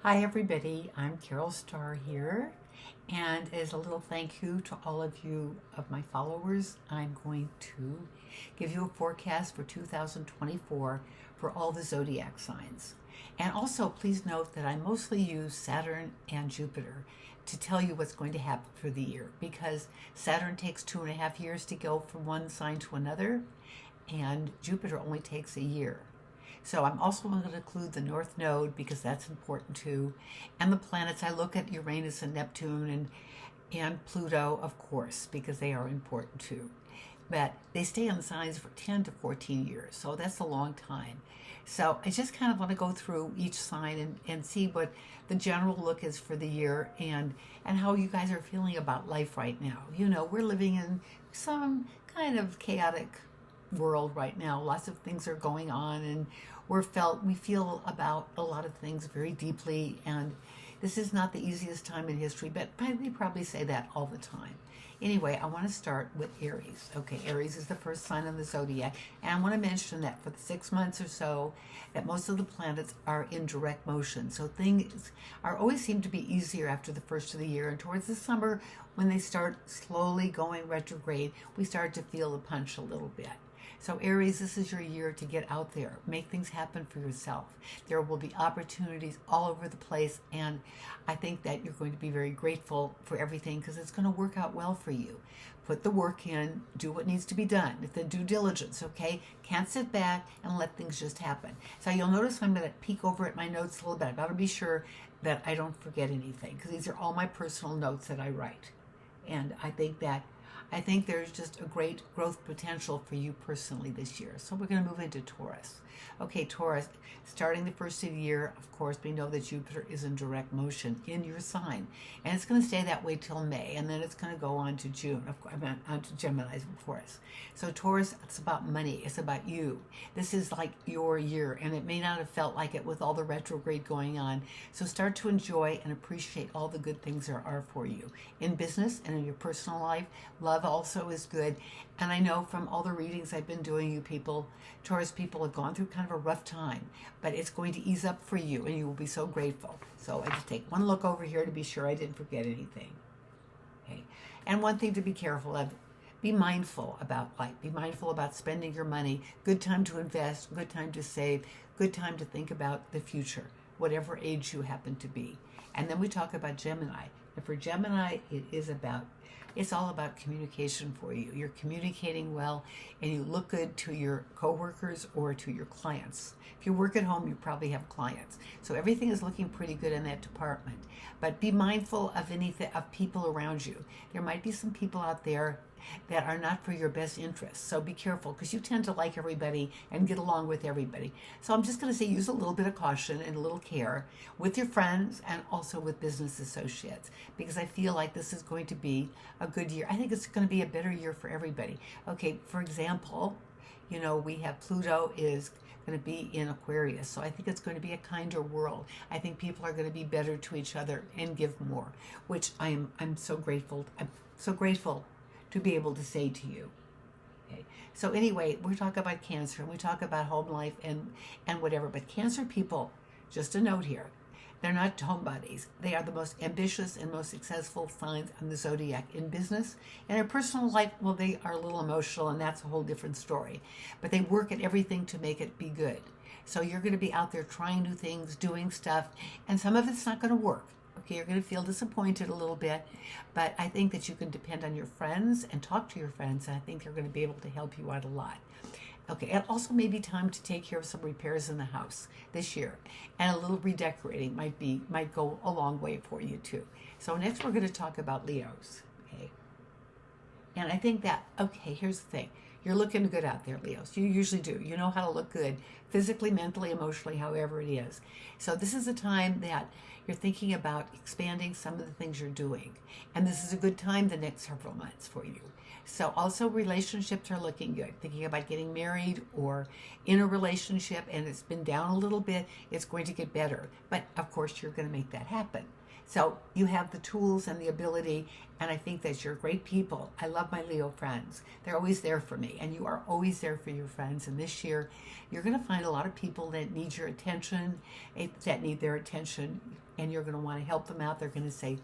Hi everybody, I'm Carol Starr here, and as a little thank you to all of you of my followers, I'm going to give you a forecast for 2024 for all the zodiac signs. And also please note that I mostly use Saturn and Jupiter to tell you what's going to happen for the year, because Saturn takes 2.5 years to go from one sign to another, and Jupiter only takes a year. So I'm also going to include the North Node because that's important too. And the planets, I look at Uranus and Neptune and Pluto, of course, because they are important too. But they stay on the signs for 10 to 14 years, so that's a long time. So I just kind of want to go through each sign and see what the general look is for the year and how you guys are feeling about life right now. You know, we're living in some kind of chaotic world right now. Lots of things are going on, and we feel about a lot of things very deeply, and this is not the easiest time in history, but they probably say that all the time. Anyway, I want to start with Aries. Okay, Aries is the first sign of the zodiac, and I want to mention that for the 6 months or so that most of the planets are in direct motion, so things are always seem to be easier after the first of the year, and towards the summer when they start slowly going retrograde, we start to feel the punch a little bit. So Aries, this is your year to get out there, make things happen for yourself. There will be opportunities all over the place, and I think that you're going to be very grateful for everything because it's going to work out well for you. Put the work in, do what needs to be done, the due diligence, okay? Can't sit back and let things just happen. So you'll notice I'm going to peek over at my notes a little bit. I've got to be sure that I don't forget anything because these are all my personal notes that I write. And I think there's just a great growth potential for you personally this year. So we're going to move into Taurus. Okay, Taurus, starting the first of the year, of course, we know that Jupiter is in direct motion in your sign. And it's going to stay that way till May, and then it's going to go on to June, of course, on to Gemini, of course. So Taurus, it's about money. It's about you. This is like your year, and it may not have felt like it with all the retrograde going on. So start to enjoy and appreciate all the good things there are for you in business and in your personal life. Love also is good. And I know from all the readings I've been doing, you people, Taurus people, have gone through kind of a rough time, but it's going to ease up for you and you will be so grateful. So I just take one look over here to be sure I didn't forget anything. Okay. And one thing to be careful of, be mindful about life. Be mindful about spending your money. Good time to invest, good time to save, good time to think about the future, whatever age you happen to be. And then we talk about Gemini. And for Gemini, it's all about communication for you. You're communicating well, and you look good to your coworkers or to your clients. If you work at home, you probably have clients. So everything is looking pretty good in that department. But be mindful of people around you. There might be some people out there that are not for your best interests. So be careful because you tend to like everybody and get along with everybody. So I'm just going to say use a little bit of caution and a little care with your friends and also with business associates, because I feel like this is going to be a good year. I think it's going to be a better year for everybody. Okay, for example, you know, we have Pluto is going to be in Aquarius. So I think it's going to be a kinder world. I think people are going to be better to each other and give more, which I'm so grateful. I'm so grateful to be able to say to you. Okay. So anyway, we're talking about Cancer, and we talk about home life and whatever. But Cancer people, just a note here, they're not homebodies. They are the most ambitious and most successful signs on the zodiac in business. In their personal life, well, they are a little emotional, and that's a whole different story. But they work at everything to make it be good. So you're going to be out there trying new things, doing stuff, and some of it's not going to work. Okay, you're going to feel disappointed a little bit, but I think that you can depend on your friends and talk to your friends, and I think they're going to be able to help you out a lot. Okay, and also maybe time to take care of some repairs in the house this year, and a little redecorating might go a long way for you too. So next we're going to talk about Leos. Okay, and I think that, okay, here's the thing. You're looking good out there, Leos. You usually do. You know how to look good physically, mentally, emotionally, however it is. So this is a time that you're thinking about expanding some of the things you're doing. And this is a good time the next several months for you. So also relationships are looking good. Thinking about getting married or in a relationship and it's been down a little bit, it's going to get better. But of course, you're going to make that happen. So you have the tools and the ability, and I think that you're great people. I love my Leo friends. They're always there for me, and you are always there for your friends. And this year, you're going to find a lot of people that need your attention, that need their attention, and you're going to want to help them out. They're going to say,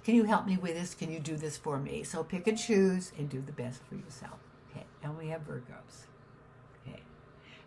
can you help me with this? Can you do this for me? So pick and choose and do the best for yourself. Okay, and we have Virgos.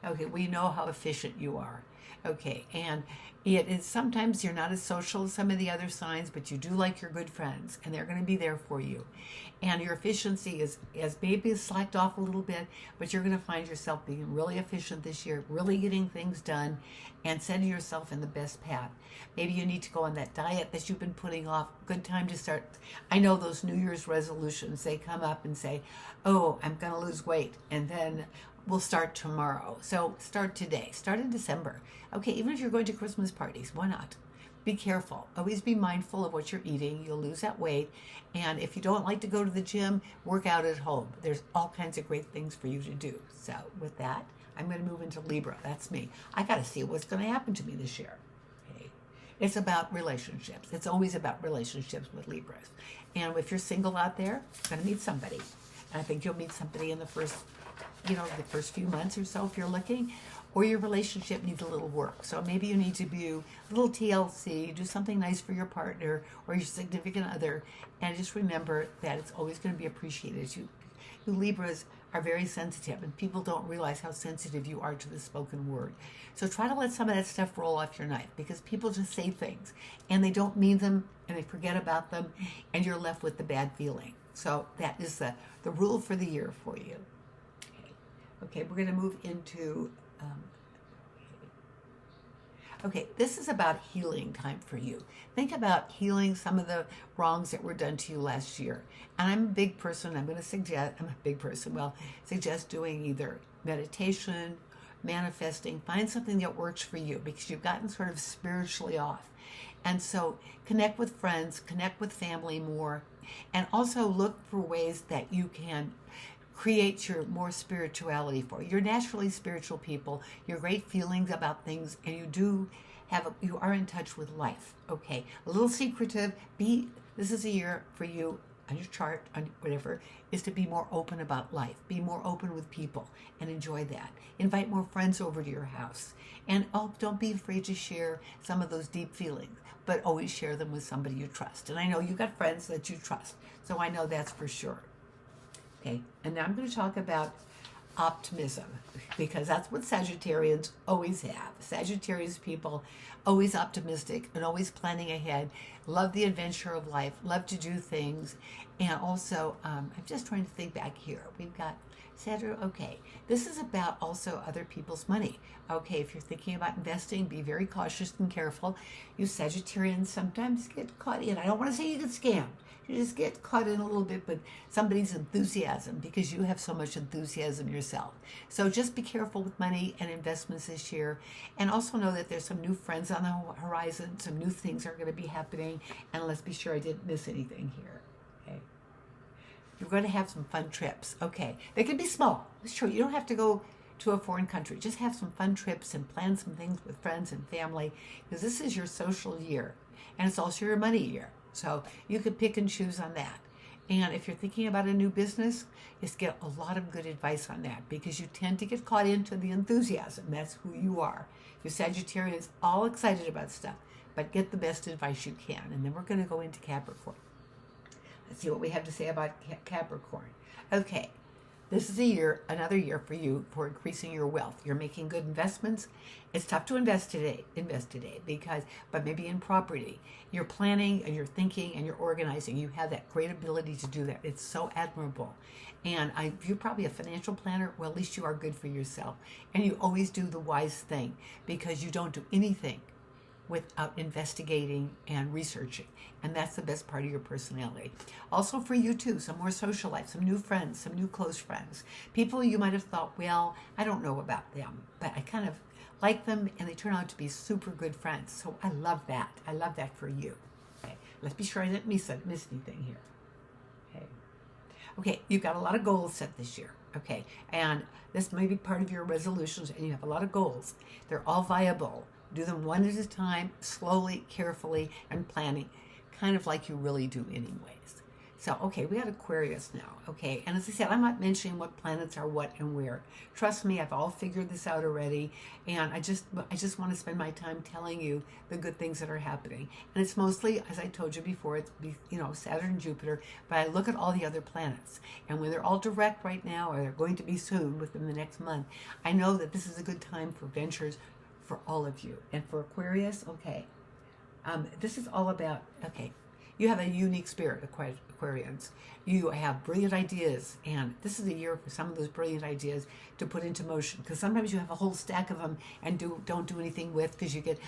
Okay, we know how efficient you are. Okay, and it is sometimes you're not as social as some of the other signs, but you do like your good friends, and they're going to be there for you. And your efficiency is maybe slacked off a little bit, but you're going to find yourself being really efficient this year, really getting things done, and setting yourself in the best path. Maybe you need to go on that diet that you've been putting off. Good time to start. I know those New Year's resolutions, they come up and say, oh, I'm going to lose weight, and then we'll start tomorrow. So start today. Start in December. Okay, even if you're going to Christmas parties, why not? Be careful. Always be mindful of what you're eating. You'll lose that weight. And if you don't like to go to the gym, work out at home. There's all kinds of great things for you to do. So with that, I'm going to move into Libra. That's me. I got to see what's going to happen to me this year. Okay. It's about relationships. It's always about relationships with Libras. And if you're single out there, you're going to meet somebody. And I think you'll meet somebody in the first few months or so if you're looking, or your relationship needs a little work. So maybe you need to do a little TLC, do something nice for your partner or your significant other, and just remember that it's always going to be appreciated. You Libras are very sensitive, and people don't realize how sensitive you are to the spoken word. So try to let some of that stuff roll off your knife, because people just say things and they don't mean them and they forget about them, and you're left with the bad feeling. So that is the rule for the year for you. Okay, we're going to move into, this is about healing time for you. Think about healing some of the wrongs that were done to you last year. And I'm a big person. Suggest doing either meditation, manifesting. Find something that works for you, because you've gotten sort of spiritually off. And so connect with friends, connect with family more, and also look for ways that you can create your more spirituality for. You're naturally spiritual people. You're great feelings about things, and you are in touch with life. Okay, a little secretive. This is a year for you on your chart, on whatever, is to be more open about life. Be more open with people and enjoy that. Invite more friends over to your house. And don't be afraid to share some of those deep feelings, but always share them with somebody you trust. And I know you've got friends that you trust, so I know that's for sure. Okay, and now I'm going to talk about optimism, because that's what Sagittarians always have. Sagittarius people, always optimistic and always planning ahead, love the adventure of life, love to do things. And also, I'm just trying to think back here. We've got Sagittarius. Okay, this is about also other people's money. Okay, if you're thinking about investing, be very cautious and careful. You Sagittarians sometimes get caught in, I don't want to say you get scammed. You just get caught in a little bit, but somebody's enthusiasm, because you have so much enthusiasm yourself. So just be careful with money and investments this year. And also know that there's some new friends on the horizon. Some new things are going to be happening. And let's be sure I didn't miss anything here. Okay. You're going to have some fun trips. Okay. They can be small. It's true. You don't have to go to a foreign country. Just have some fun trips and plan some things with friends and family, because this is your social year. And it's also your money year. So you could pick and choose on that. And if you're thinking about a new business, just get a lot of good advice on that, because you tend to get caught into the enthusiasm. That's who you are. You're Sagittarians, all excited about stuff, but get the best advice you can. And then we're going to go into Capricorn. Let's see what we have to say about Capricorn. Okay. This is another year for you for increasing your wealth. You're making good investments. It's tough to invest today, but maybe in property. You're planning and you're thinking and you're organizing. You have that great ability to do that. It's so admirable. And you're probably a financial planner. Well, at least you are good for yourself. And you always do the wise thing, because you don't do anything without investigating and researching. And that's the best part of your personality. Also for you too, some more social life, some new friends, some new close friends. People you might have thought, well, I don't know about them, but I kind of like them, and they turn out to be super good friends. So I love that. I love that for you. Okay, let's be sure I didn't miss anything here. Okay, you've got a lot of goals set this year. Okay, and this may be part of your resolutions, and you have a lot of goals. They're all viable. Do them one at a time, slowly, carefully, and planning, kind of like you really do anyways. So, okay, we got Aquarius now, okay? And as I said, I'm not mentioning what planets are what and where. Trust me, I've all figured this out already, and I just want to spend my time telling you the good things that are happening. And it's mostly, as I told you before, it's, Saturn and Jupiter, but I look at all the other planets, and when they're all direct right now, or they're going to be soon within the next month, I know that this is a good time for ventures for all of you. And for Aquarius, okay, this is all about, okay, you have a unique spirit, Aquarians. You have brilliant ideas, and this is a year for some of those brilliant ideas to put into motion. Because sometimes you have a whole stack of them and don't do anything with, because you get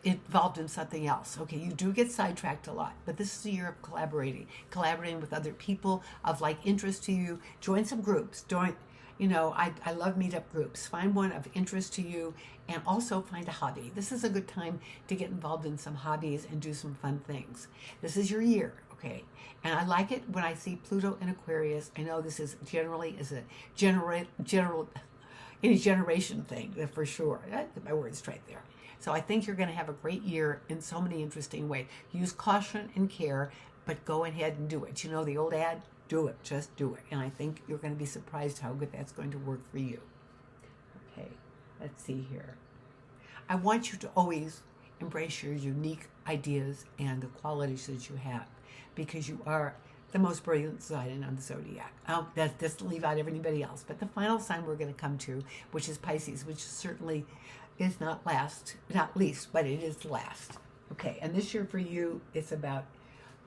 involved in something else. Okay, you do get sidetracked a lot, but this is a year of collaborating with other people of like interest to you. Join some groups. I love meetup groups. Find one of interest to you, and also find a hobby. This is a good time to get involved in some hobbies and do some fun things. This is your year, okay? And I like it when I see Pluto in Aquarius. I know this is generally any generation thing, for sure. My word's right there. So I think you're going to have a great year in so many interesting ways. Use caution and care, but go ahead and do it. You know the old ad? Do it. Just do it. And I think you're going to be surprised how good that's going to work for you. Okay, let's see here. I want you to always embrace your unique ideas and the qualities that you have, because you are the most brilliant sign on the zodiac. That doesn't leave out anybody else. But the final sign we're going to come to, which is Pisces, which certainly is not least, but it is last. Okay, and this year for you, it's about,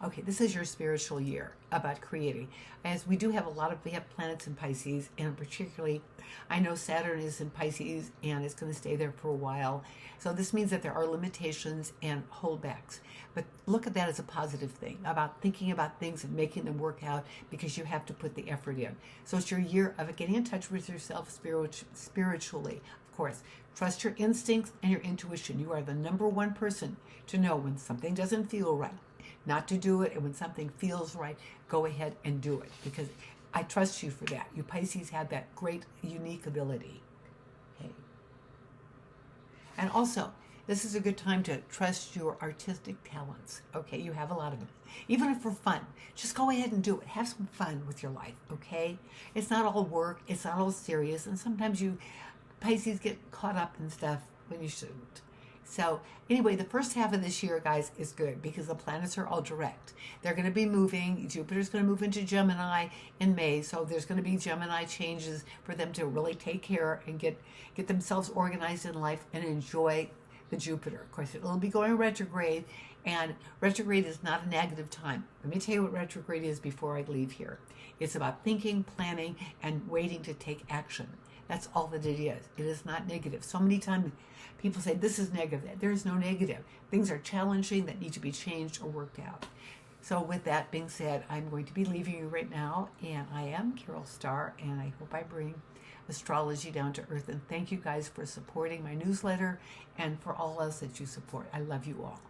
okay, this is your spiritual year, about creating. As we do have we have planets in Pisces, and particularly, I know Saturn is in Pisces, and it's going to stay there for a while. So this means that there are limitations and holdbacks. But look at that as a positive thing, about thinking about things and making them work out, because you have to put the effort in. So it's your year of getting in touch with yourself spiritually. Of course, trust your instincts and your intuition. You are the number one person to know when something doesn't feel right, not to do it, and when something feels right, go ahead and do it, because I trust you for that. You Pisces have that great, unique ability. Okay. And also, this is a good time to trust your artistic talents. Okay, you have a lot of them. Even if for fun, just go ahead and do it. Have some fun with your life, okay? It's not all work, it's not all serious, and sometimes you Pisces get caught up in stuff when you shouldn't. So anyway, the first half of this year, guys, is good because the planets are all direct. They're going to be moving. Jupiter's going to move into Gemini in May. So there's going to be Gemini changes for them to really take care and get themselves organized in life and enjoy the Jupiter. Of course, it'll be going retrograde, and retrograde is not a negative time. Let me tell you what retrograde is before I leave here. It's about thinking, planning, and waiting to take action. That's all that it is. It is not negative. So many times people say this is negative. There is no negative. Things are challenging that need to be changed or worked out. So with that being said, I'm going to be leaving you right now, and I am Carol Starr, and I hope I bring astrology down to earth. And thank you guys for supporting my newsletter and for all else that you support. I love you all.